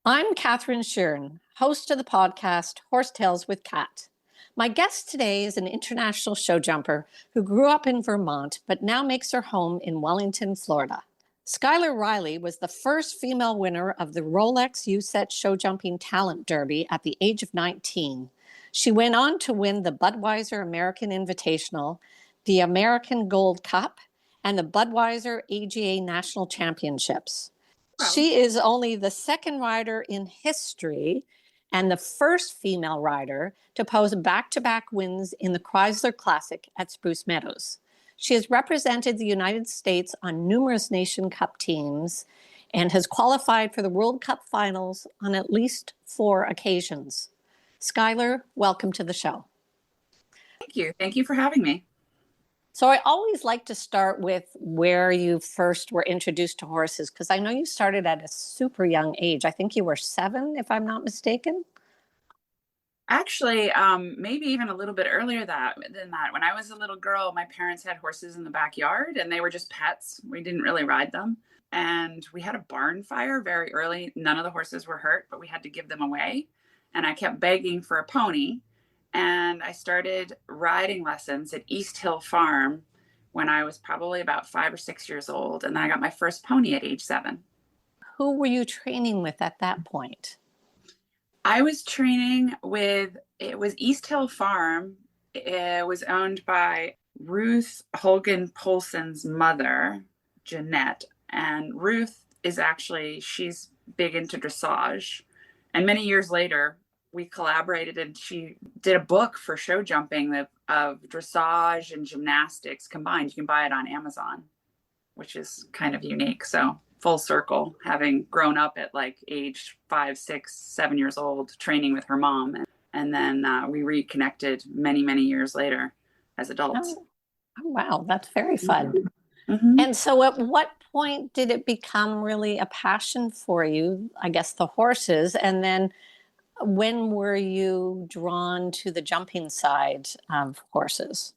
I'm Catherine Sheeran, host of the podcast Horse Tales with Cat. My guest today is an international show jumper who grew up in Vermont but now makes her home in Wellington, Florida. Schuyler Riley was the first female winner of the Rolex USET Show Jumping Talent Derby at the age of 19. She went on to win the Budweiser American Invitational, the American Gold Cup, and the Budweiser AGA National Championships. Wow. She is only the second rider in history and the first female rider to post back-to-back wins in the Chrysler Classic at Spruce Meadows. She has represented the United States on numerous Nation Cup teams and has qualified for the World Cup finals on at least 4 occasions. Schuyler, welcome to the show. Thank you. Thank you for having me. So I always like to start with where you first were introduced to horses, because I know you started at a super young age. I think you were 7, if I'm not mistaken. Actually, maybe even a little bit earlier than that. When I was a little girl, my parents had horses in the backyard and they were just pets. We didn't really ride them. And we had a barn fire very early. None of the horses were hurt, but we had to give them away. And I kept begging for a pony. And I started riding lessons at East Hill Farm when I was probably about 5 or 6 years old. And then I got my first pony at age 7. Who were you training with at that point? I was training with, it was East Hill Farm. It was owned by Ruth Holgen Polson's mother, Jeanette. And Ruth is actually, she's big into dressage. And many years later, we collaborated and she did a book for show jumping of dressage and gymnastics combined. You can buy it on Amazon, which is kind of unique. So full circle, having grown up at like age 5, 6, 7 years old, training with her mom. And then we reconnected many, many years later as adults. Oh, wow, that's very fun. Mm-hmm. And so at what point did it become really a passion for you? I guess the horses. And then when were you drawn to the jumping side of horses?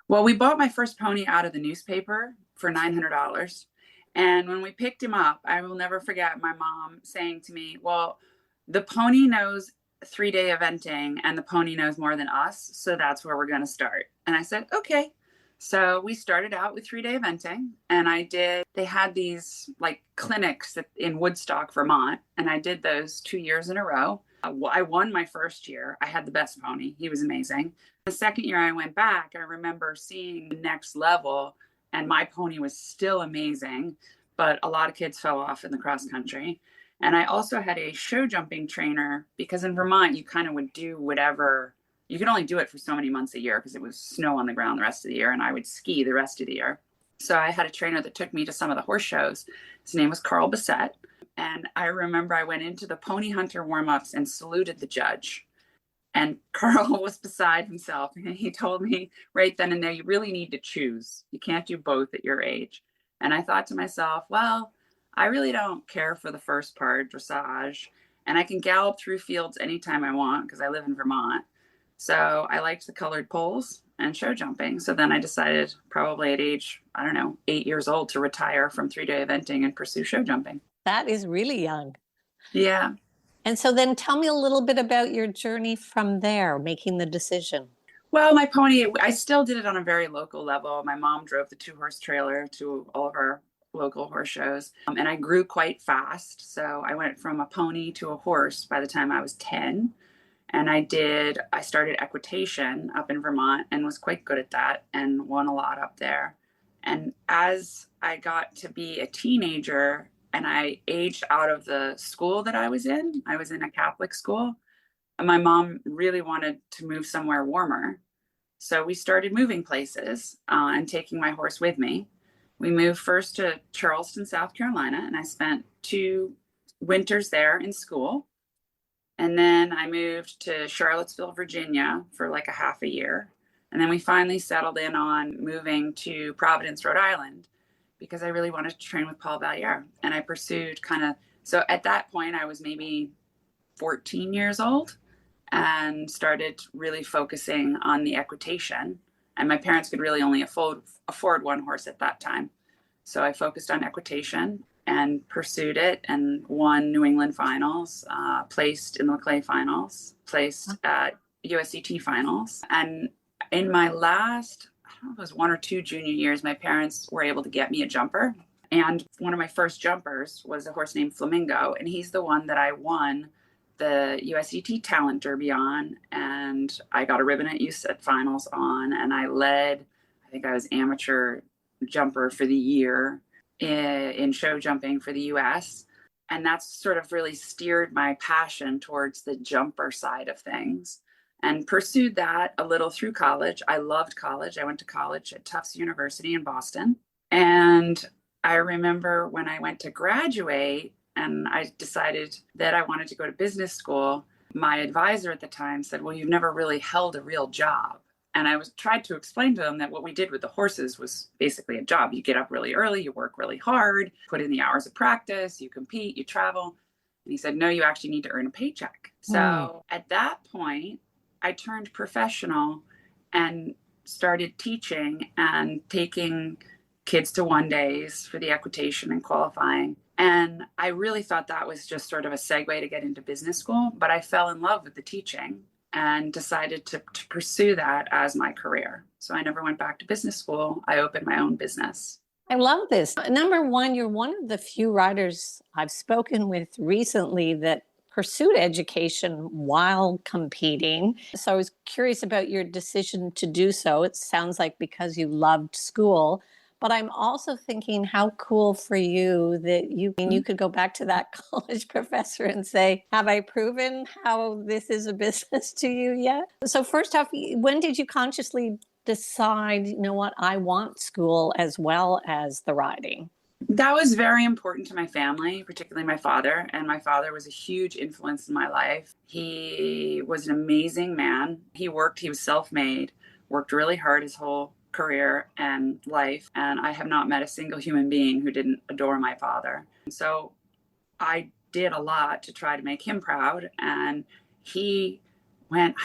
Well, we bought my first pony out of the newspaper for $900. And when we picked him up, I will never forget my mom saying to me, well, the pony knows 3-day eventing and the pony knows more than us. So that's where we're going to start. And I said, okay. So we started out with 3-day eventing and they had these like clinics in Woodstock, Vermont. And I did those 2 years in a row. I won my first year. I had the best pony. He was amazing. The second year I went back, I remember seeing the next level and my pony was still amazing, but a lot of kids fell off in the cross country. And I also had a show jumping trainer because in Vermont, you kind of would do whatever. You could only do it for so many months a year because it was snow on the ground the rest of the year. And I would ski the rest of the year. So I had a trainer that took me to some of the horse shows. His name was Carl Bissett. And I remember I went into the Pony Hunter warm-ups and saluted the judge. And Carl was beside himself. And he told me right then and there, you really need to choose. You can't do both at your age. And I thought to myself, well, I really don't care for the first part, dressage. And I can gallop through fields anytime I want because I live in Vermont. So I liked the colored poles and show jumping. So then I decided probably at age, 8 years old to retire from 3-day eventing and pursue show jumping. That is really young. Yeah. And so then tell me a little bit about your journey from there, making the decision. Well, my pony, I still did it on a very local level. My mom drove the 2-horse trailer to all of our local horse shows. And I grew quite fast. So I went from a pony to a horse by the time I was 10. And I started equitation up in Vermont and was quite good at that and won a lot up there. And as I got to be a teenager and I aged out of the school that I was in a Catholic school, and my mom really wanted to move somewhere warmer. So we started moving places and taking my horse with me. We moved first to Charleston, South Carolina, and I spent 2 winters there in school. And then I moved to Charlottesville, Virginia for like a half a year. And then we finally settled in on moving to Providence, Rhode Island, because I really wanted to train with Paul Valier. And I pursued so at that point I was maybe 14 years old and started really focusing on the equitation. And my parents could really only afford 1 horse at that time. So I focused on equitation. and pursued it and won New England finals, placed in the clay finals, placed at USCT finals. And in my last, I don't know if it was 1 or 2 junior years, my parents were able to get me a jumper. And one of my first jumpers was a horse named Flamingo. And he's the one that I won the USCT Talent Derby on. And I got a ribbon at USET finals on. And I led, I think I was amateur jumper for the year in show jumping for the US. And that's sort of really steered my passion towards the jumper side of things and pursued that a little through college. I loved college. I went to college at Tufts University in Boston. And I remember when I went to graduate and I decided that I wanted to go to business school, my advisor at the time said, well, you've never really held a real job. And I tried to explain to them that what we did with the horses was basically a job. You get up really early, you work really hard, put in the hours of practice, you compete, you travel. And he said, no, you actually need to earn a paycheck. So at that point, I turned professional and started teaching and taking kids to 1-days for the equitation and qualifying. And I really thought that was just sort of a segue to get into business school, but I fell in love with the teaching and decided to pursue that as my career. So I never went back to business school. I opened my own business. I love this. Number one, you're one of the few riders I've spoken with recently that pursued education while competing. So I was curious about your decision to do so. It sounds like because you loved school. But I'm also thinking how cool for you that you could go back to that college professor and say, have I proven how this is a business to you yet? So first off, when did you consciously decide, you know what, I want school as well as the riding? That was very important to my family, particularly my father. And my father was a huge influence in my life. He was an amazing man. He was self-made, worked really hard his whole career and life, and I have not met a single human being who didn't adore my father. So I did a lot to try to make him proud, and I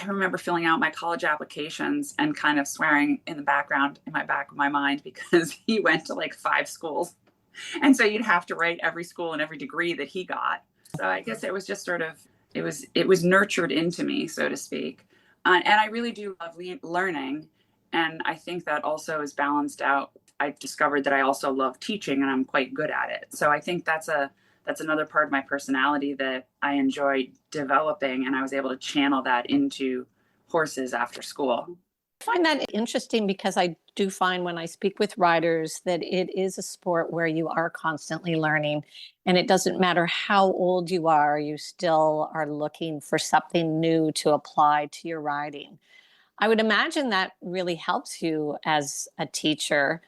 remember filling out my college applications and kind of swearing in the background in my back of my mind because he went to like 5 schools, and so you'd have to write every school and every degree that he got. So I guess it was just sort of it was nurtured into me, so to speak, and I really do love learning. And I think that also is balanced out. I've discovered that I also love teaching and I'm quite good at it. So I think that's another part of my personality that I enjoy developing. And I was able to channel that into horses after school. I find that interesting because I do find when I speak with riders that it is a sport where you are constantly learning. And it doesn't matter how old you still are looking for something new to apply to your riding. I would imagine that really helps you as a teacher,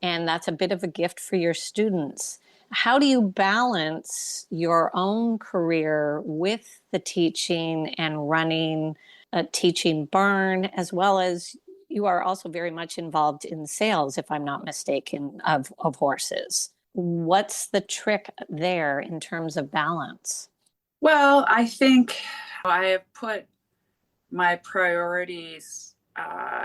and that's a bit of a gift for your students. How do you balance your own career with the teaching and running a teaching burn, as well as you are also very much involved in sales, if I'm not mistaken, of horses? What's the trick there in terms of balance? Well, I think I have put my priorities,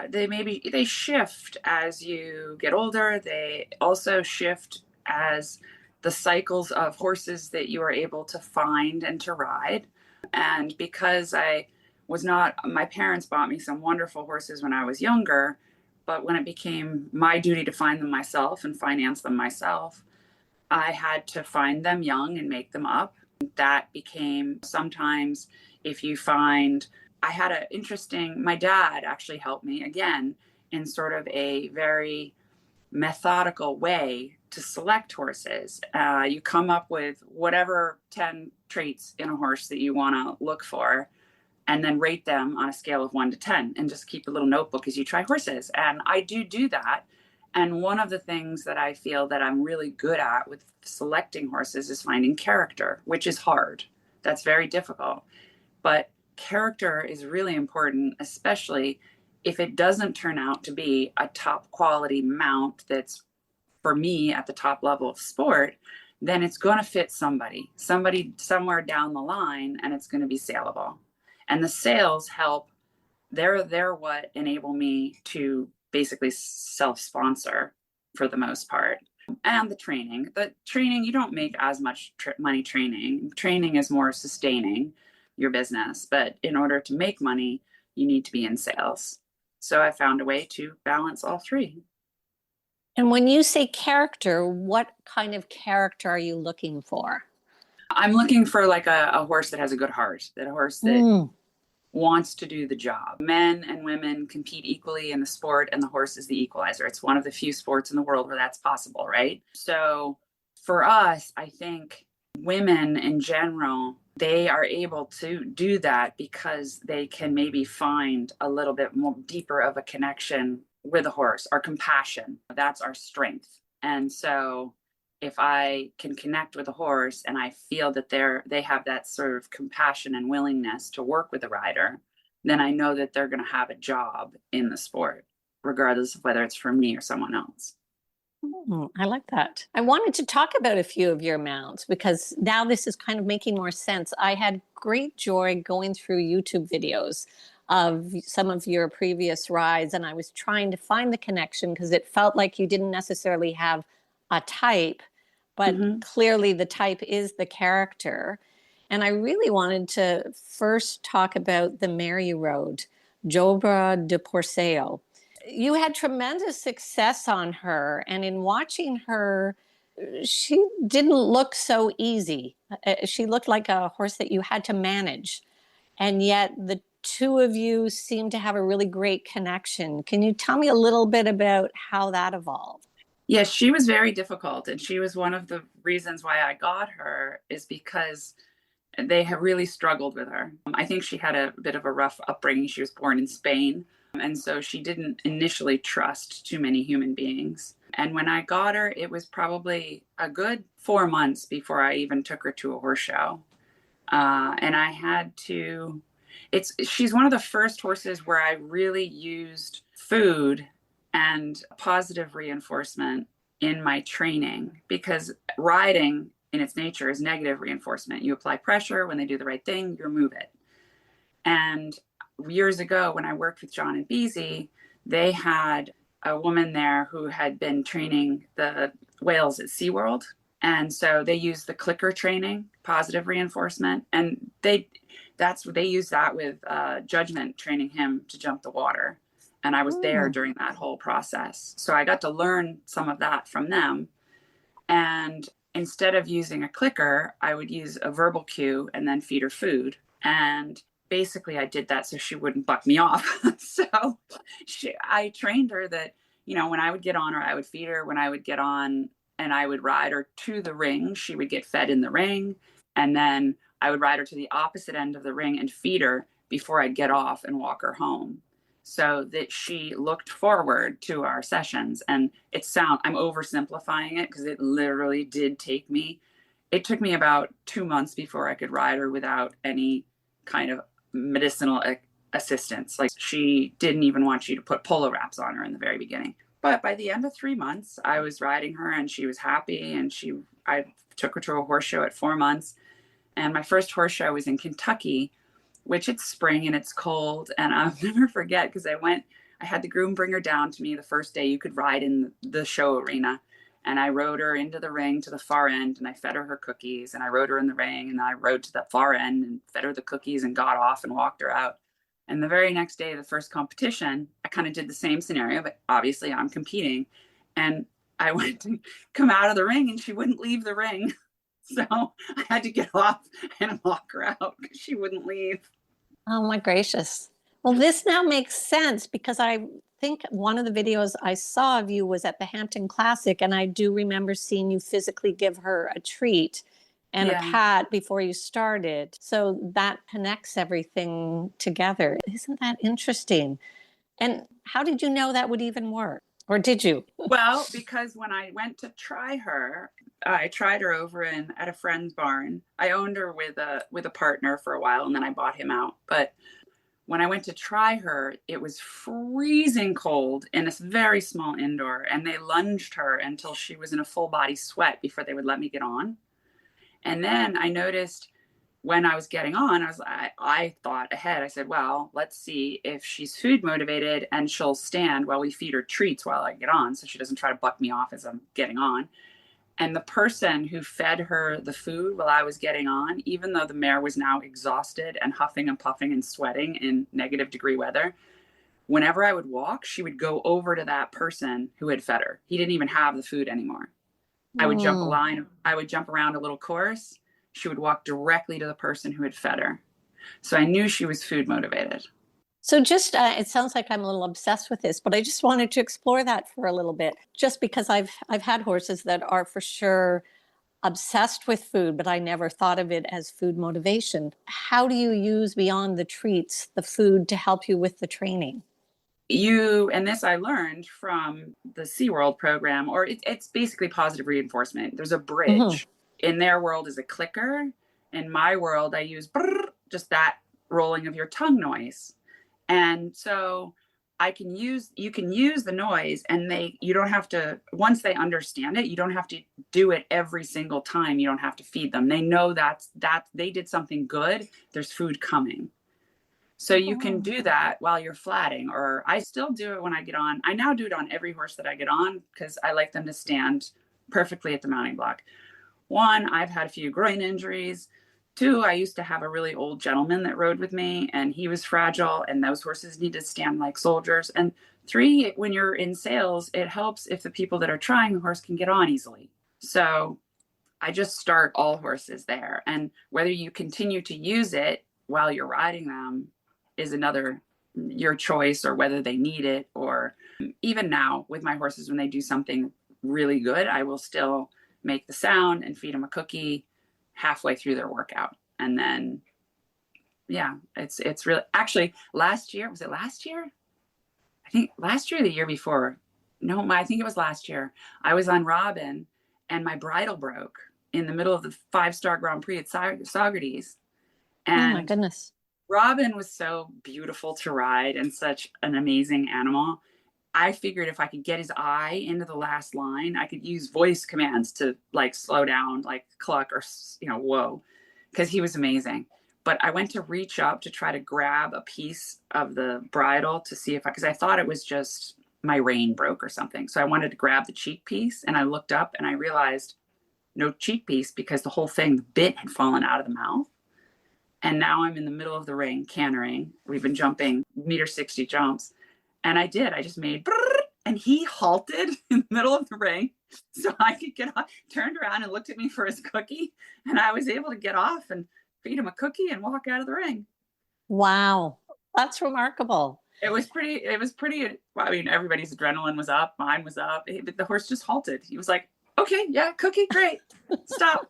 they shift as you get older. They also shift as the cycles of horses that you are able to find and to ride. And because my parents bought me some wonderful horses when I was younger, but when it became my duty to find them myself and finance them myself, I had to find them young and make them up. That became sometimes, if you find, my dad actually helped me again in sort of a very methodical way to select horses. You come up with whatever 10 traits in a horse that you want to look for, and then rate them on a scale of 1 to 10, and just keep a little notebook as you try horses. And I do that. And one of the things that I feel that I'm really good at with selecting horses is finding character, which is hard. That's very difficult. But character is really important, especially if it doesn't turn out to be a top quality mount that's, for me, at the top level of sport, then it's going to fit somebody somewhere down the line, and it's going to be saleable. And the sales help. They're what enable me to basically self-sponsor for the most part. And the training. The training, you don't make as much money training. Training is more sustaining your business. But in order to make money, you need to be in sales. So I found a way to balance all three. And when you say character, what kind of character are you looking for? I'm looking for like a horse that has a good heart, that a horse that wants to do the job. Men and women compete equally in the sport, and the horse is the equalizer. It's one of the few sports in the world where that's possible, right? So for us, I think women in general, they are able to do that because they can maybe find a little bit more deeper of a connection with a horse. Our compassion, that's our strength. And so if I can connect with a horse and I feel that they have that sort of compassion and willingness to work with a rider, then I know that they're going to have a job in the sport, regardless of whether it's for me or someone else. I like that. I wanted to talk about a few of your mounts because now this is kind of making more sense. I had great joy going through YouTube videos of some of your previous rides, and I was trying to find the connection because it felt like you didn't necessarily have a type, but clearly the type is the character. And I really wanted to first talk about the Mary Road, Jobra de Porceo. You had tremendous success on her, and in watching her, she didn't look so easy. She looked like a horse that you had to manage, and yet the two of you seem to have a really great connection. Can you tell me a little bit about how that evolved? Yes, she was very difficult, and she was one of the reasons why I got her, is because they have really struggled with her. I think she had a bit of a rough upbringing. She was born in Spain, and so she didn't initially trust too many human beings. And when I got her, it was probably a good 4 months before I even took her to a horse show. And I had to, she's one of the first horses where I really used food and positive reinforcement in my training, because riding in its nature is negative reinforcement. You apply pressure. When they do the right thing, you remove it. And years ago, when I worked with John and Beasy, they had a woman there who had been training the whales at SeaWorld. And so they used the clicker training, positive reinforcement, and they used that with Judgment, training him to jump the water. And I was there during that whole process. So I got to learn some of that from them. And instead of using a clicker, I would use a verbal cue and then feed her food. And basically I did that so she wouldn't buck me off. So I trained her that, when I would get on her, I would feed her. When I would get on and I would ride her to the ring, she would get fed in the ring. And then I would ride her to the opposite end of the ring and feed her before I'd get off and walk her home, so that she looked forward to our sessions. And I'm oversimplifying it because it literally it took me about 2 months before I could ride her without any kind of medicinal assistance. Like, she didn't even want you to put polo wraps on her in the very beginning. But by the end of 3 months, I was riding her and she was happy. And I took her to a horse show at 4 months. And my first horse show was in Kentucky, which it's spring and it's cold. And I'll never forget, because I had the groom bring her down to me the first day you could ride in the show arena. And I rode her into the ring to the far end, and I fed her cookies, and I rode her in the ring, and I rode to the far end and fed her the cookies and got off and walked her out. And the very next day, the first competition, I kind of did the same scenario, but obviously I'm competing. And I went to come out of the ring and she wouldn't leave the ring. So I had to get off and walk her out because she wouldn't leave. Oh my gracious. Well, this now makes sense because I think one of the videos I saw of you was at the Hampton Classic, and I do remember seeing you physically give her a treat and a pat before you started. So that connects everything together. Isn't that interesting? And how did you know that would even work? Or did you? Well, because when I went to try her, I tried her over at a friend's barn. I owned her with a partner for a while, and then I bought him out. But when I went to try her, it was freezing cold in a very small indoor, and they lunged her until she was in a full body sweat before they would let me get on. And then I noticed when I was getting on, I thought ahead. I said, well, let's see if she's food motivated and she'll stand while we feed her treats while I get on, so she doesn't try to buck me off as I'm getting on. And the person who fed her the food while I was getting on, even though the mare was now exhausted and huffing and puffing and sweating in negative-degree weather, whenever I would walk, she would go over to that person who had fed her. He didn't even have the food anymore. I would jump a line. I would jump around a little course. She would walk directly to the person who had fed her. So I knew she was food motivated. So just, it sounds like I'm a little obsessed with this, but I just wanted to explore that for a little bit, just because I've had horses that are for sure obsessed with food, but I never thought of it as food motivation. How do you use beyond the treats, the food to help you with the training? And this I learned from the SeaWorld program, or it's basically positive reinforcement. There's a bridge. In their world is a clicker. In my world, I use brrr, just that rolling of your tongue noise. And so you can use the noise, and you don't have to, once they understand it, you don't have to do it every single time. You don't have to feed them. They know that they did something good. There's food coming. So you can do that while you're flatting, or I still do it when I get on. I now do it on every horse that I get on because I like them to stand perfectly at the mounting block. One, I've had a few groin injuries. Two, I used to have a really old gentleman that rode with me, and he was fragile, and those horses need to stand like soldiers. And three, when you're in sales, it helps if the people that are trying the horse can get on easily. So I just start all horses there. And whether you continue to use it while you're riding them is your choice, or whether they need it. Or even now with my horses, when they do something really good, I will still make the sound and feed them a cookie halfway through their workout. And then, yeah, it's really, actually last year, was it last year? I think last year or the year before. No, I think it was last year. I was on Robin and my bridle broke in the middle of the 5-star Grand Prix at Saugerties. And oh my goodness. Robin was so beautiful to ride and such an amazing animal. I figured if I could get his eye into the last line, I could use voice commands to like slow down, like cluck, or, whoa, because he was amazing. But I went to reach up to try to grab a piece of the bridle to see because I thought it was just my rein broke or something. So I wanted to grab the cheek piece, and I looked up and I realized no cheek piece, because the whole thing, the bit had fallen out of the mouth. And now I'm in the middle of the ring, cantering. We've been jumping 1.60 jumps. And I just made, and he halted in the middle of the ring so I could get off, turned around and looked at me for his cookie. And I was able to get off and feed him a cookie and walk out of the ring. Wow. That's remarkable. It was pretty, I mean, everybody's adrenaline was up. Mine was up. But the horse just halted. He was like, okay, yeah, cookie, great. Stop.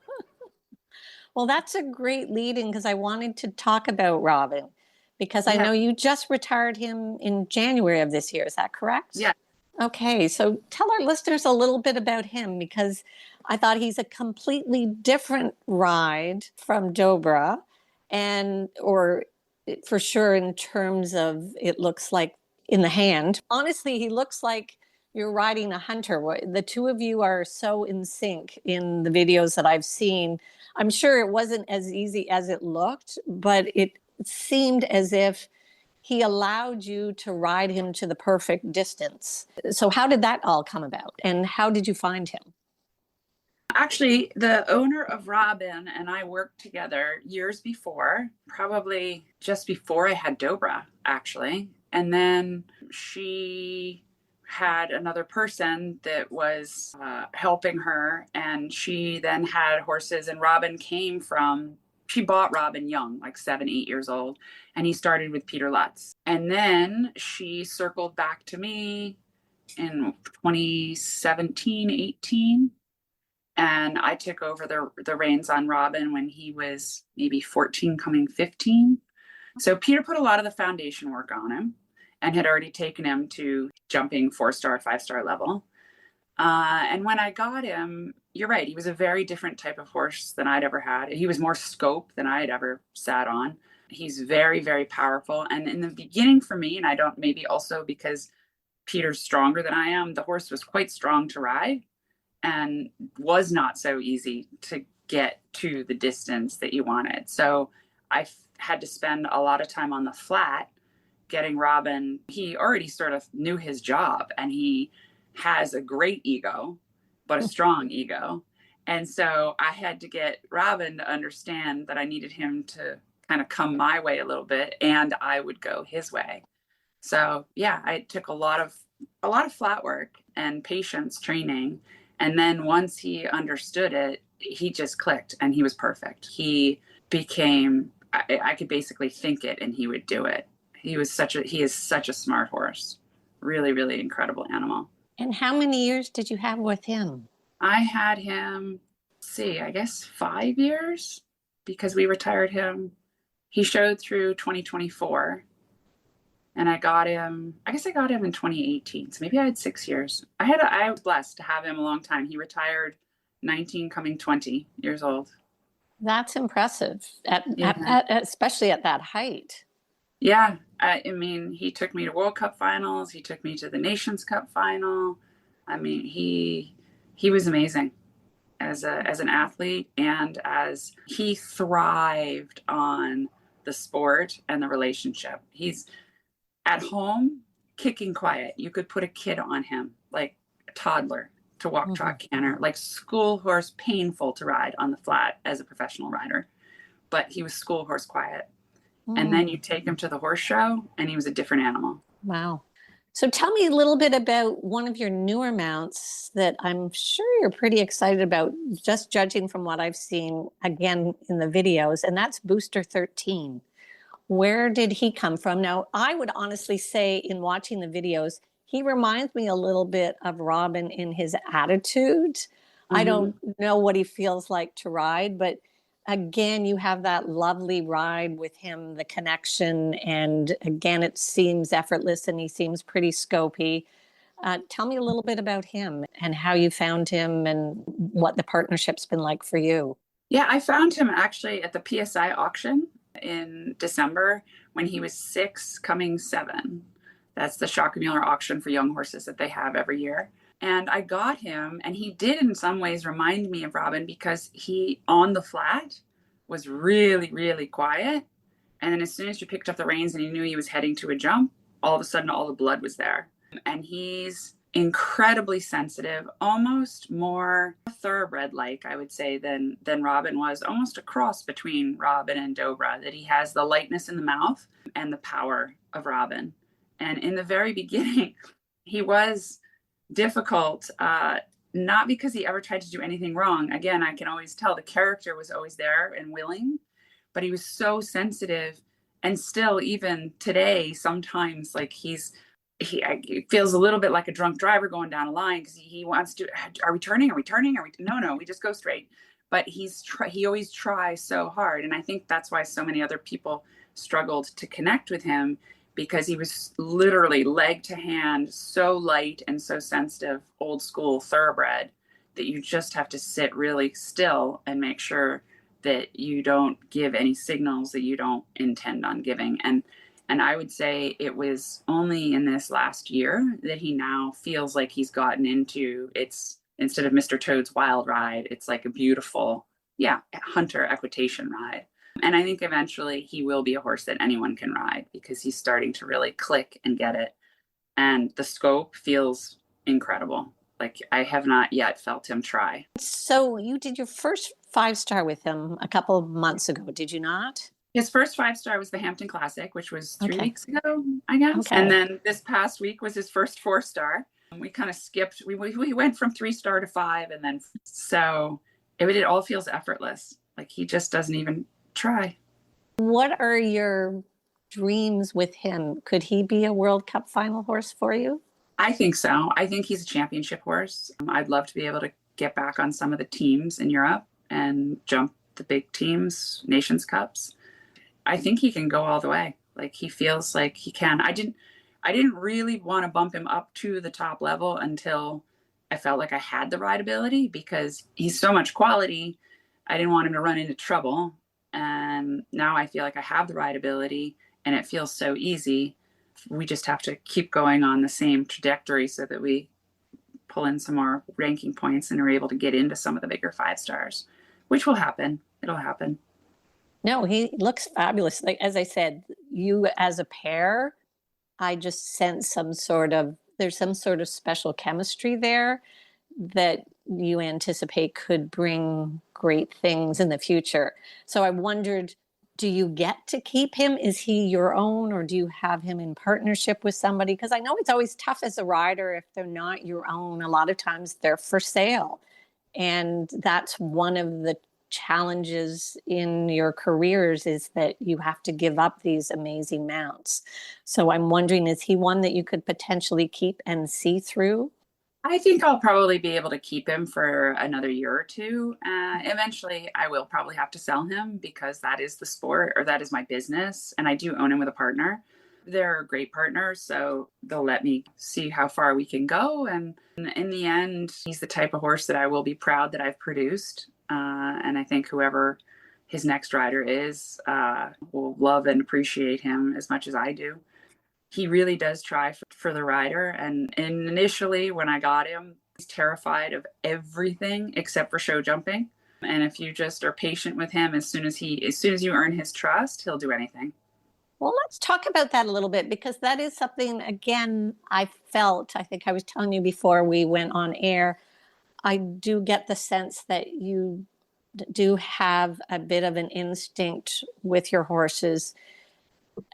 Well, that's a great lead-in, because I wanted to talk about Robin, because I know you just retired him in January of this year. Is that correct? Yeah. Okay. So tell our listeners a little bit about him, because I thought he's a completely different ride from Dobra, or for sure in terms of, it looks like in the hand. Honestly, he looks like you're riding a hunter. The two of you are so in sync in the videos that I've seen. I'm sure it wasn't as easy as it looked, but it seemed as if he allowed you to ride him to the perfect distance. So how did that all come about, and how did you find him? Actually, the owner of Robin and I worked together years before, probably just before I had Dobra, actually. And then she had another person that was helping her, and she then had horses, and she bought Robin young, like 7, 8 years old, and he started with Peter Lutz. And then she circled back to me in 2017, 18, and I took over the reins on Robin when he was maybe 14, coming 15. So Peter put a lot of the foundation work on him and had already taken him to jumping 4-star, 5-star level. And when I got him, you're right, he was a very different type of horse than I'd ever had. He was more scope than I had ever sat on. He's very, very powerful. And in the beginning for me, and I don't, maybe also because Peter's stronger than I am, the horse was quite strong to ride and was not so easy to get to the distance that you wanted. So I had to spend a lot of time on the flat getting Robin. He already sort of knew his job, and he has a great ego, but a strong ego. And so I had to get Robin to understand that I needed him to kind of come my way a little bit, and I would go his way. So yeah, I took a lot of flat work and patience training. And then once he understood it, he just clicked and he was perfect. He became, I could basically think it and he would do it. He is such a smart horse. Really, really incredible animal. And how many years did you have with him? I had him, I guess 5 years, because we retired him. He showed through 2024. And I got him in 2018. So maybe I had 6 years. I was blessed to have him a long time. He retired 19, coming 20 years old. That's impressive, especially at that height. Yeah. I mean, he took me to World Cup finals. He took me to the Nations Cup final. I mean, he was amazing as an athlete, and as he thrived on the sport and the relationship. He's at home, kicking quiet. You could put a kid on him, like a toddler, to walk, trot, canter, like school horse, painful to ride on the flat as a professional rider. But he was school horse quiet. And then you take him to the horse show, and he was a different animal. Wow. So tell me a little bit about one of your newer mounts that I'm sure you're pretty excited about, just judging from what I've seen again in the videos, and that's Booster 13. Where did he come from? Now, I would honestly say in watching the videos, he reminds me a little bit of Robin in his attitude. I don't know what he feels like to ride, but again, you have that lovely ride with him, the connection, and again, it seems effortless and he seems pretty scopy. Tell me a little bit about him and how you found him and what the partnership's been like for you. Yeah, I found him actually at the PSI auction in December when he was 6, coming 7. That's the Schockermuller auction for young horses that they have every year. And I got him, and he did in some ways remind me of Robin, because he, on the flat, was really, really quiet. And then as soon as you picked up the reins and you knew he was heading to a jump, all of a sudden all the blood was there. And he's incredibly sensitive, almost more thoroughbred like, I would say, than Robin was, almost a cross between Robin and Dobra, that he has the lightness in the mouth and the power of Robin. And in the very beginning, he was difficult, not because he ever tried to do anything wrong. Again, I can always tell the character was always there and willing, but he was so sensitive. And still, even today, sometimes like he feels a little bit like a drunk driver going down a line, because he wants to, are we turning? No, we just go straight. But he always tries so hard. And I think that's why so many other people struggled to connect with him, because he was literally leg to hand, so light and so sensitive, old school thoroughbred, that you just have to sit really still and make sure that you don't give any signals that you don't intend on giving. And I would say it was only in this last year that he now feels like he's gotten into, it's, instead of Mr. Toad's wild ride, it's like a beautiful, hunter equitation ride. And I think eventually he will be a horse that anyone can ride, because he's starting to really click and get it. And the scope feels incredible. Like, I have not yet felt him try. So you did your first 5-star with him a couple of months ago, did you not? His first 5-star was the Hampton Classic, which was 3 weeks ago, I guess. And then this past week was his first 4-star. We kind of skipped. We went from 3-star to 5, and then so it all feels effortless. Like, he just doesn't even try. What are your dreams with him? Could he be a World Cup final horse for you? I think so. I think he's a championship horse. I'd love to be able to get back on some of the teams in Europe and jump the big teams, Nations Cups. I think he can go all the way. Like, he feels like he can. I didn't really want to bump him up to the top level until I felt like I had the rideability, because he's so much quality. I didn't want him to run into trouble. And now I feel like I have the rideability, and it feels so easy. We just have to keep going on the same trajectory so that we pull in some more ranking points and are able to get into some of the bigger 5-stars. which will happen. It'll happen. No, he looks fabulous. Like, as I said, you as a pair, I just sense there's some sort of special chemistry there that you anticipate could bring great things in the future. So I wondered, do you get to keep him? Is he your own, or do you have him in partnership with somebody? Because I know it's always tough as a rider if they're not your own. A lot of times they're for sale. And that's one of the challenges in your careers, is that you have to give up these amazing mounts. So I'm wondering, is he one that you could potentially keep and see through? I think I'll probably be able to keep him for another year or two. Eventually, I will probably have to sell him because that is the sport, or that is my business. And I do own him with a partner. They're great partners, so they'll let me see how far we can go. And in the end, he's the type of horse that I will be proud that I've produced. And I think whoever his next rider is will love and appreciate him as much as I do. He really does try for the rider. And initially, when I got him, he's terrified of everything except for show jumping. And if you just are patient with him, as soon as you earn his trust, he'll do anything. Well, let's talk about that a little bit, because that is something, again, I think I was telling you before we went on air, I do get the sense that you do have a bit of an instinct with your horses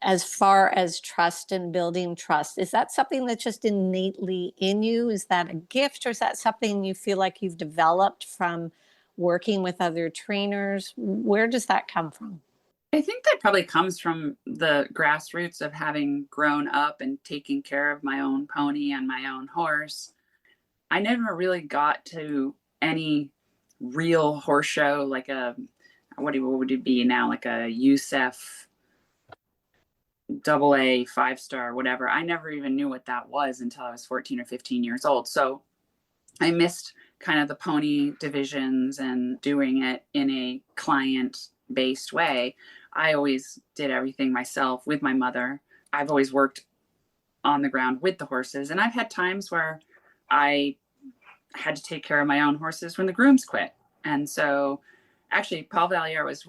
as far as trust and building trust. Is that something that's just innately in you? Is that a gift, or is that something you feel like you've developed from working with other trainers? Where does that come from? I think that probably comes from the grassroots of having grown up and taking care of my own pony and my own horse. I never really got to any real horse show, like what would it be now, like a USEF AA 5-star, whatever. I never even knew what that was until I was 14 or 15 years old. So I missed kind of the pony divisions and doing it in a client based way. I always did everything myself with my mother. I've always worked on the ground with the horses. And I've had times where I had to take care of my own horses when the grooms quit. And so actually, Paul Valier was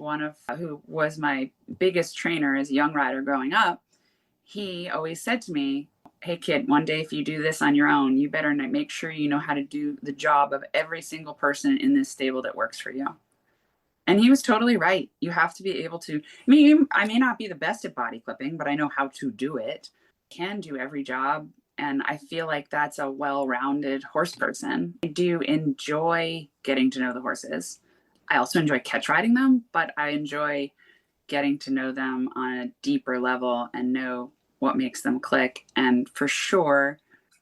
who was my biggest trainer as a young rider growing up. He always said to me, "Hey kid, one day if you do this on your own, you better make sure you know how to do the job of every single person in this stable that works for you." And he was totally right. You have to be able to, I may not be the best at body clipping, but I know how to do it. I can do every job. And I feel like that's a well-rounded horse person. I do enjoy getting to know the horses. I also enjoy catch riding them, but I enjoy getting to know them on a deeper level and know what makes them click. And for sure,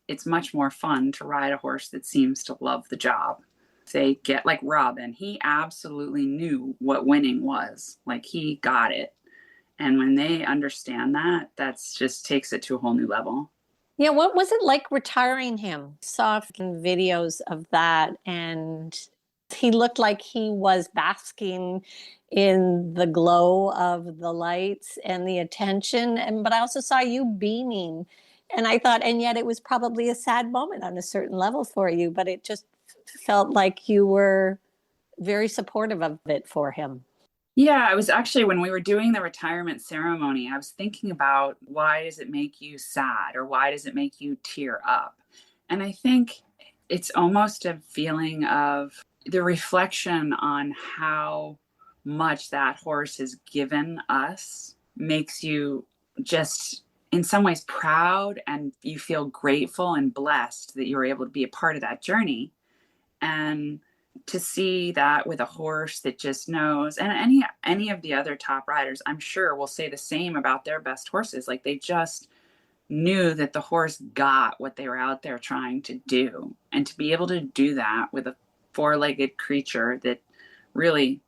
it's much more fun to ride a horse that seems to love the job. They get like Robin. He absolutely knew what winning was. Like, he got it. And when they understand that, that's just takes it to a whole new level. Yeah, what was it like retiring him? Saw videos of that, and he looked like he was basking in the glow of the lights and the attention. But I also saw you beaming, and I thought, and yet it was probably a sad moment on a certain level for you, but it just felt like you were very supportive of it for him. Yeah, I was actually, when we were doing the retirement ceremony, I was thinking about, why does it make you sad, or why does it make you tear up? And I think it's almost a feeling of the reflection on how much that horse has given us makes you just in some ways proud, and you feel grateful and blessed that you were able to be a part of that journey. And to see that with a horse that just knows, and any of the other top riders, I'm sure, will say the same about their best horses. Like, they just knew that the horse got what they were out there trying to do. And to be able to do that with a four-legged creature that really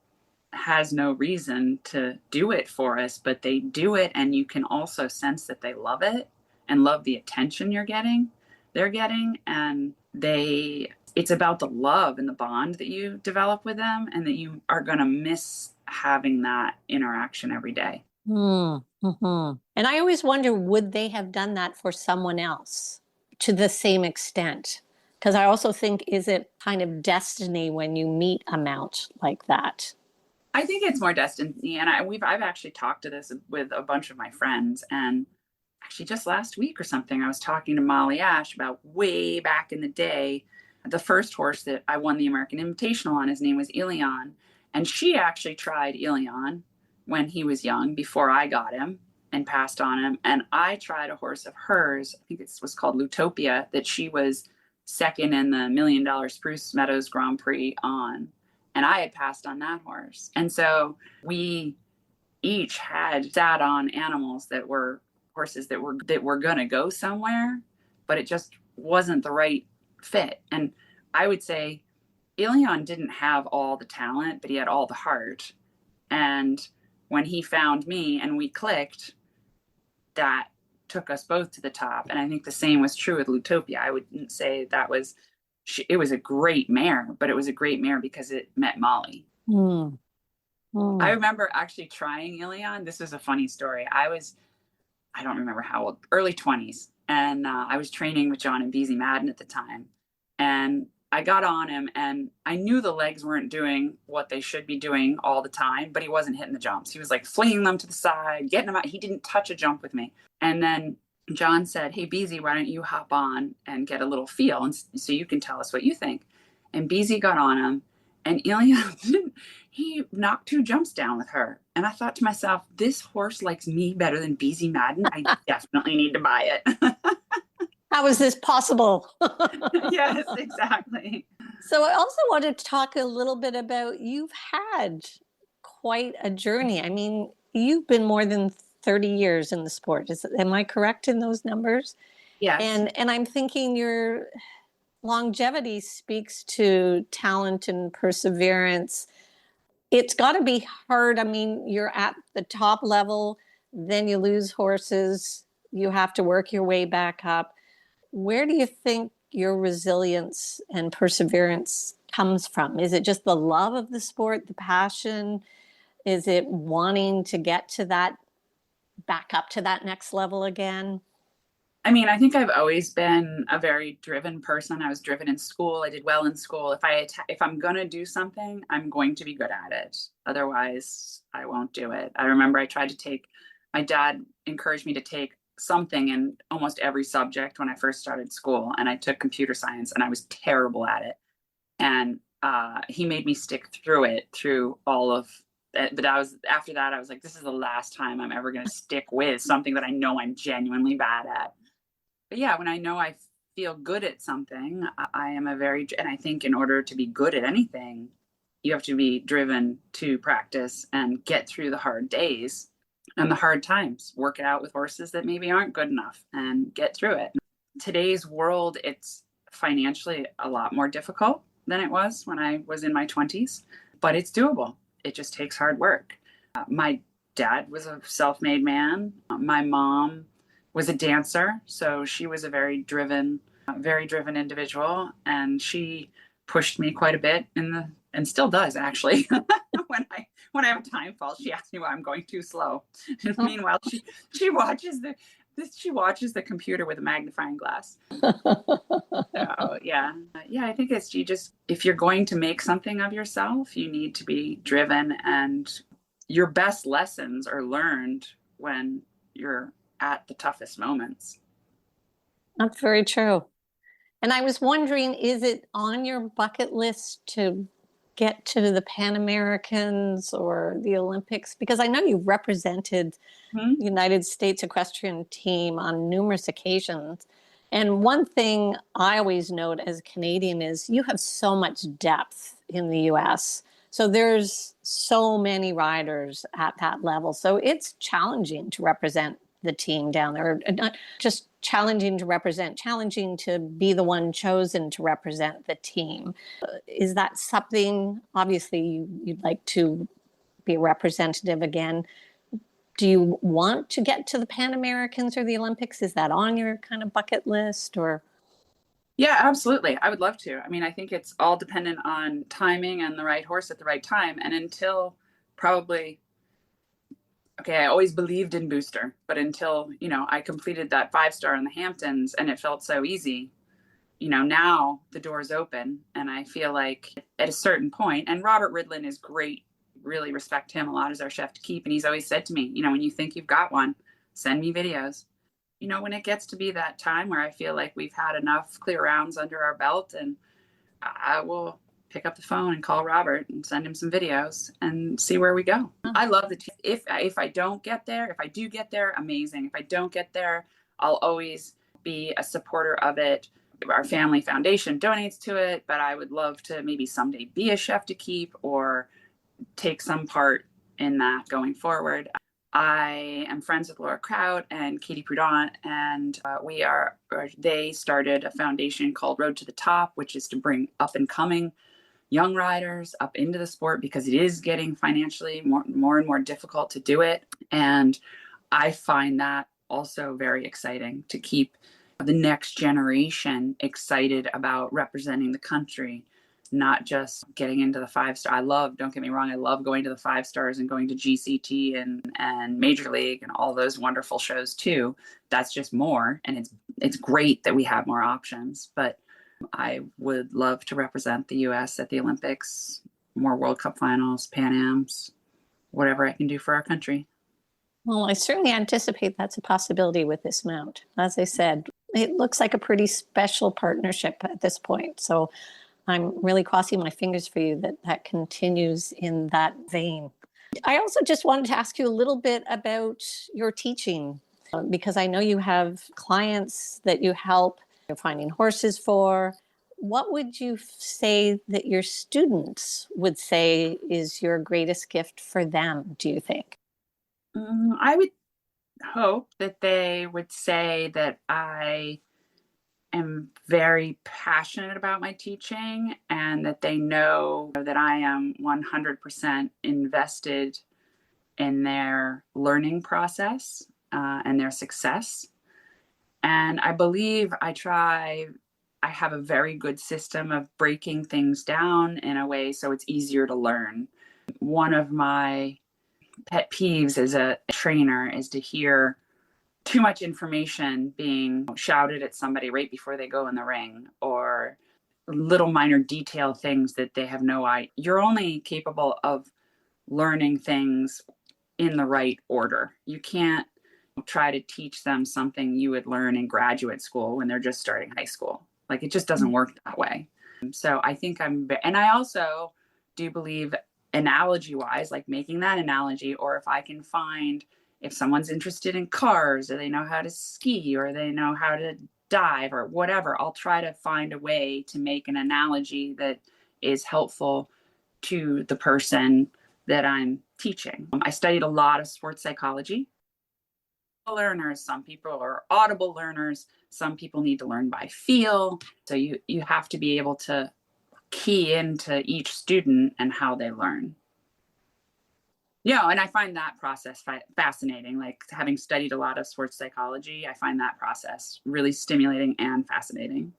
has no reason to do it for us, but they do it, and you can also sense that they love it and love the attention they're getting, and it's about the love and the bond that you develop with them, and that you are going to miss having that interaction every day. Mm-hmm. And I always wonder, would they have done that for someone else to the same extent? Because I also think, is it kind of destiny when you meet a mount like that? I think it's more destiny, and I've actually talked to this with a bunch of my friends, and actually just last week or something, I was talking to Molly Ash about way back in the day, the first horse that I won the American Invitational on. His name was Ilion, and she actually tried Ilion when he was young before I got him and passed on him, and I tried a horse of hers. I think it was called Lutopia, that she was second in the $1 million Spruce Meadows Grand Prix on, and I had passed on that horse. And so we each had sat on animals that were horses that were going to go somewhere, but it just wasn't the right fit. And I would say Ilion didn't have all the talent, but he had all the heart. And when he found me and we clicked, that took us both to the top. And I think the same was true with Lutopia. I wouldn't say that was, it was a great mare, but it was a great mare because it met Molly. Mm. Mm. I remember actually trying Ilion. This is a funny story. I don't remember how old, early 20s. And I was training with John and Beezy Madden at the time. And I got on him, and I knew the legs weren't doing what they should be doing all the time, but he wasn't hitting the jumps. He was like flinging them to the side, getting them out. He didn't touch a jump with me. And then John said, "Hey, Beezy, why don't you hop on and get a little feel, and so you can tell us what you think." And Beezy got on him, and Ilion, he knocked 2 jumps down with her. And I thought to myself, this horse likes me better than Beezy Madden. I definitely need to buy it. How is this possible? Yes, exactly. So I also wanted to talk a little bit about, you've had quite a journey. I mean, you've been more than 30 years in the sport. Am I correct in those numbers? Yes. And I'm thinking your longevity speaks to talent and perseverance. It's got to be hard. I mean, you're at the top level, then you lose horses, you have to work your way back up. Where do you think your resilience and perseverance comes from? Is it just the love of the sport, the passion? Is it wanting to get to that, back up to that next level again? I mean, I think I've always been a very driven person. I was driven in school. I did well in school. If I'm going to do something, I'm going to be good at it. Otherwise, I won't do it. I remember I tried to take, my dad encouraged me to take something in almost every subject when I first started school, and I took computer science, and I was terrible at it. And he made me stick through it through all of that. But after that, I was like, this is the last time I'm ever going to stick with something that I know I'm genuinely bad at. But yeah, when I know I feel good at something, I am and I think in order to be good at anything, you have to be driven to practice and get through the hard days and the hard times, work it out with horses that maybe aren't good enough and get through it. Today's world, it's financially a lot more difficult than it was when I was in my 20s, but it's doable. It just takes hard work. My dad was a self-made man. My mom was a dancer, so she was a very driven individual, and she pushed me quite a bit and still does actually. when I have a time fault, she asks me why I'm going too slow. And meanwhile, she watches the computer with a magnifying glass. So yeah, I think it's, if you're going to make something of yourself, you need to be driven, and your best lessons are learned when you're at the toughest moments. That's very true. And I was wondering, is it on your bucket list to get to the Pan Americans or the Olympics? Because I know you've represented United States Equestrian Team on numerous occasions. And one thing I always note as a Canadian is you have so much depth in the US. So there's so many riders at that level. So it's challenging to represent the team down there. Not just challenging to represent, challenging to be the one chosen to represent the team. Is that something, obviously, you'd like to be a representative again? Do you want to get to the Pan Americans or the Olympics? Is that on your kind of bucket list, or? Yeah, absolutely. I would love to. I mean, I think it's all dependent on timing and the right horse at the right time. And until probably, I always believed in booster, but until, I completed that 5-star in the Hamptons and it felt so easy, now the door's open, and I feel like at a certain point, and Robert Ridlin is great, really respect him a lot as our chef to keep. And he's always said to me, when you think you've got one, send me videos. When it gets to be that time where I feel like we've had enough clear rounds under our belt, and I will pick up the phone and call Robert and send him some videos and see where we go. I love if I don't get there, if I do get there, amazing. If I don't get there, I'll always be a supporter of it. Our family foundation donates to it, but I would love to maybe someday be a chef to keep or take some part in that going forward. I am friends with Laura Kraut and Katie Prudent, and they started a foundation called Road to the Top, which is to bring up and coming young riders up into the sport, because it is getting financially more and more difficult to do it. And I find that also very exciting, to keep the next generation excited about representing the country, not just getting into the 5-star. Don't get me wrong, I love going to the 5-stars and going to GCT and Major League and all those wonderful shows too. That's just more. And it's great that we have more options, but I would love to represent the US at the Olympics, more World Cup finals, Pan Ams, whatever I can do for our country. Well, I certainly anticipate that's a possibility with this mount. As I said, it looks like a pretty special partnership at this point. So I'm really crossing my fingers for you that continues in that vein. I also just wanted to ask you a little bit about your teaching, because I know you have clients that you help finding horses for. What would you say that your students would say is your greatest gift for them, do you think? I would hope that they would say that I am very passionate about my teaching, and that they know that I am 100% invested in their learning process and their success. And I believe I have a very good system of breaking things down in a way so it's easier to learn. One of my pet peeves as a trainer is to hear too much information being shouted at somebody right before they go in the ring, or little minor detail things that they have no idea. You're only capable of learning things in the right order. You can't try to teach them something you would learn in graduate school when they're just starting high school. Like, it just doesn't work that way. So I think and I also do believe, analogy wise, like making that analogy, or if someone's interested in cars, or they know how to ski, or they know how to dive, or whatever, I'll try to find a way to make an analogy that is helpful to the person that I'm teaching. I studied a lot of sports psychology. Learners, some people are audible learners, some people need to learn by feel. So you have to be able to key into each student and how they learn. And I find that process fascinating. Like, having studied a lot of sports psychology, I find that process really stimulating and fascinating.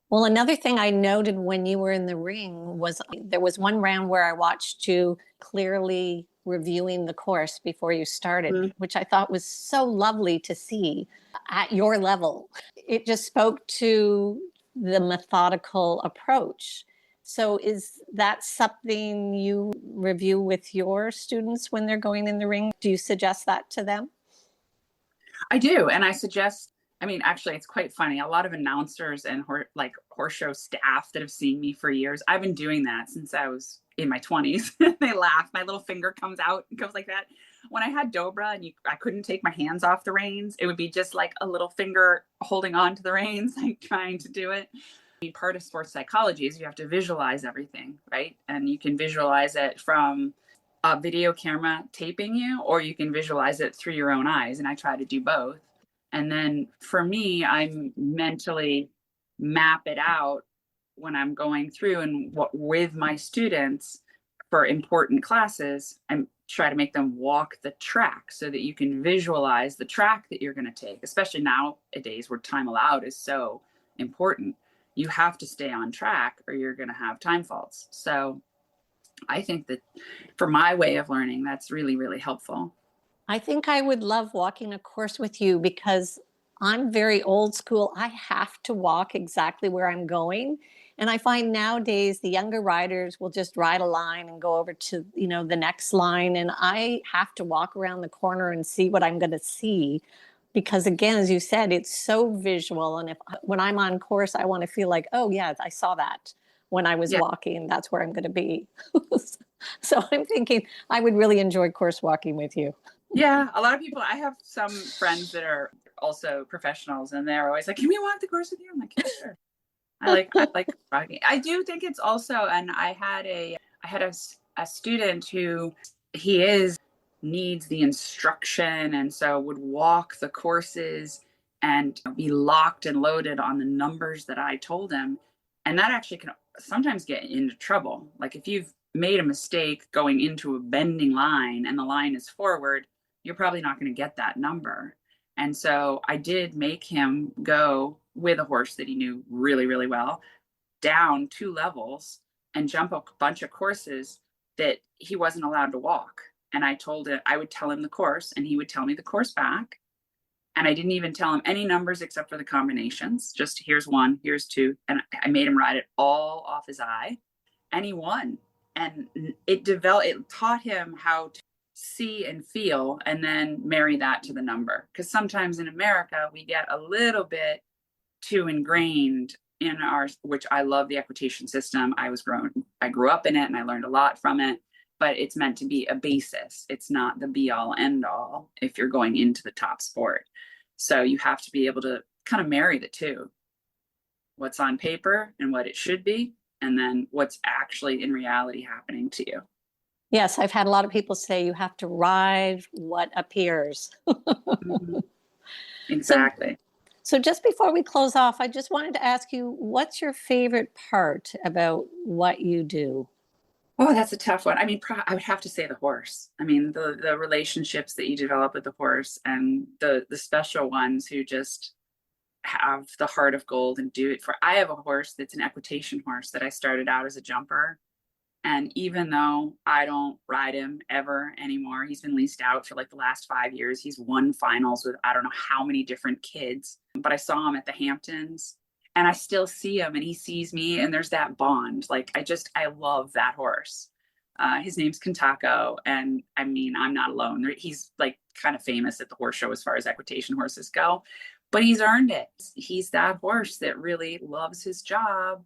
Well, another thing I noted when you were in the ring was there was one round where I watched you clearly reviewing the course before you started, which I thought was so lovely to see at your level. It just spoke to the methodical approach. So is that something you review with your students when they're going in the ring? Do you suggest that to them? I do. And I suggest, actually, it's quite funny. A lot of announcers and horse show staff that have seen me for years, I've been doing that since I was in my 20s. They laugh. My little finger comes out and goes like that. When I had Dobra and I couldn't take my hands off the reins, it would be just like a little finger holding on to the reins, like trying to do it. Part of sports psychology is you have to visualize everything, right? And you can visualize it from a video camera taping you, or you can visualize it through your own eyes. And I try to do both. And then for me, I mentally map it out when I'm going through, and with my students for important classes, I try to make them walk the track so that you can visualize the track that you're going to take, especially nowadays where time allowed is so important. You have to stay on track or you're going to have time faults. So I think that for my way of learning, that's really, really helpful. I think I would love walking a course with you, because I'm very old school. I have to walk exactly where I'm going. And I find nowadays the younger riders will just ride a line and go over to, the next line. And I have to walk around the corner and see what I'm going to see. Because again, as you said, it's so visual. And when I'm on course, I want to feel like, oh yeah, I saw that when I was Yeah. walking. That's where I'm going to be. So I'm thinking I would really enjoy course walking with you. Yeah. A lot of people, I have some friends that are also professionals, and they're always like, can we walk the course with you? I'm like, yeah, sure. I like walking. I do think it's also, and I had a student who needs the instruction, and so would walk the courses and be locked and loaded on the numbers that I told him. And that actually can sometimes get into trouble. Like if you've made a mistake going into a bending line and the line is forward, you're probably not going to get that number. And so I did make him go with a horse that he knew really, really well, down 2 levels and jump a bunch of courses that he wasn't allowed to walk. And I told him, I would tell him the course and he would tell me the course back. And I didn't even tell him any numbers except for the combinations. Just here's 1, here's 2. And I made him ride it all off his eye. And he won. And it taught him how to see and feel and then marry that to the number. Because sometimes in America, we get a little bit too ingrained in which I love the equitation system. I grew up in it and I learned a lot from it, but it's meant to be a basis. It's not the be all end all if you're going into the top sport. So you have to be able to kind of marry the two, what's on paper and what it should be, and then what's actually in reality happening to you. Yes, I've had a lot of people say you have to ride what appears. Mm-hmm. Exactly. So just before we close off, I just wanted to ask you, what's your favorite part about what you do? Oh, that's a tough one. I mean, I would have to say the horse. I mean, the relationships that you develop with the horse, and the special ones who just have the heart of gold and do it for. I have a horse that's an equitation horse that I started out as a jumper. And even though I don't ride him ever anymore, he's been leased out for like the last 5 years. He's won finals with I don't know how many different kids. But I saw him at the Hamptons and I still see him and he sees me and there's that bond. Like I love that horse. His name's Kentako. And I mean, I'm not alone. He's like kind of famous at the horse show as far as equitation horses go, but he's earned it. He's that horse that really loves his job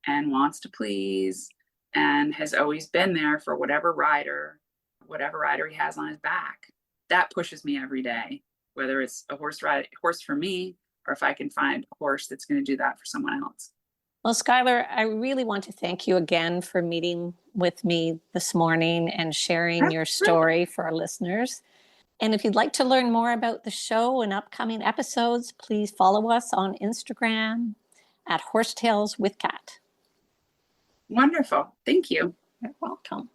and wants to please, and has always been there for whatever rider he has on his back. That pushes me every day, whether it's a horse for me, or if I can find a horse that's going to do that for someone else. Well, Schuyler, I really want to thank you again for meeting with me this morning and sharing your story for our listeners. And if you'd like to learn more about the show and upcoming episodes, please follow us on Instagram at Horsetails with Cat. Wonderful. Thank you. You're welcome.